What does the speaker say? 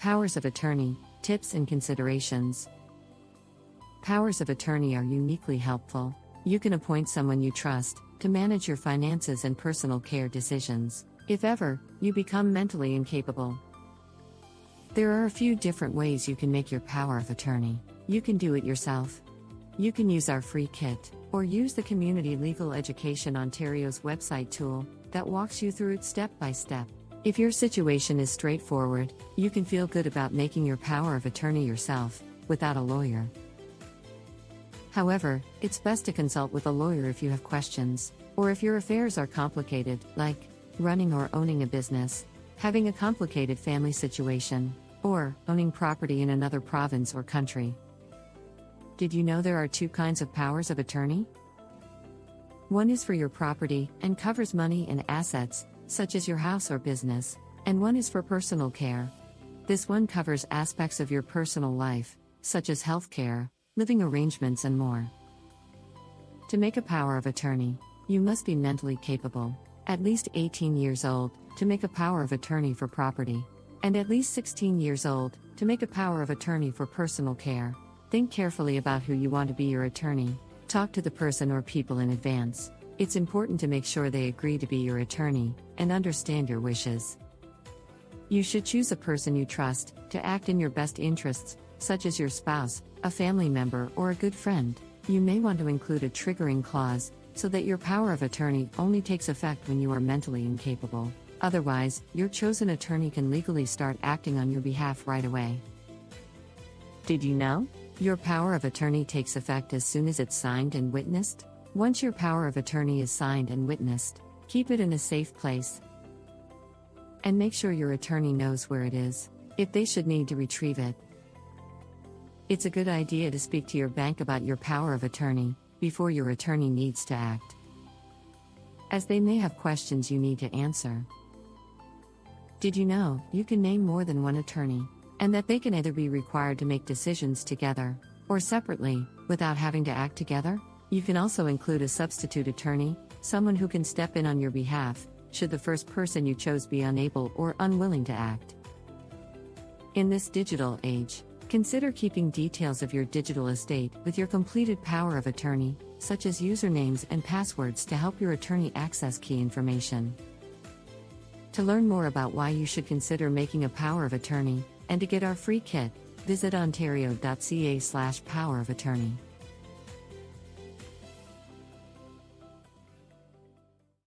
Powers of attorney, tips and considerations. Powers of attorney are uniquely helpful. You can appoint someone you trust to manage your finances and personal care decisions, if ever you become mentally incapable. There are a few different ways you can make your power of attorney. You can do it yourself. You can use our free kit, or use the Community Legal Education Ontario's website tool that walks you through it step by step. If your situation is straightforward, you can feel good about making your power of attorney yourself, without a lawyer. However, it's best to consult with a lawyer if you have questions, or if your affairs are complicated, like running or owning a business, having a complicated family situation, or owning property in another province or country. Did you know there are two kinds of powers of attorney? One is for your property and covers money and assets, such as your house or business, and one is for personal care. This one covers aspects of your personal life, such as healthcare, living arrangements, and more. To make a power of attorney, you must be mentally capable, at least 18 years old, to make a power of attorney for property, and at least 16 years old, to make a power of attorney for personal care. Think carefully about who you want to be your attorney. Talk to the person or people in advance. It's important to make sure they agree to be your attorney and understand your wishes. You should choose a person you trust to act in your best interests, such as your spouse, a family member, or a good friend. You may want to include a triggering clause so that your power of attorney only takes effect when you are mentally incapable. Otherwise, your chosen attorney can legally start acting on your behalf right away. Did you know? Your power of attorney takes effect as soon as it's signed and witnessed. Once your power of attorney is signed and witnessed, keep it in a safe place. And make sure your attorney knows where it is, if they should need to retrieve it. It's a good idea to speak to your bank about your power of attorney before your attorney needs to act, as they may have questions you need to answer. Did you know you can name more than one attorney, and that they can either be required to make decisions together or separately without having to act together? You can also include a substitute attorney, someone who can step in on your behalf should the first person you chose be unable or unwilling to act. In this digital age, consider keeping details of your digital estate with your completed power of attorney, such as usernames and passwords, to help your attorney access key information. To learn more about why you should consider making a power of attorney, and to get our free kit, visit ontario.ca/power of attorney.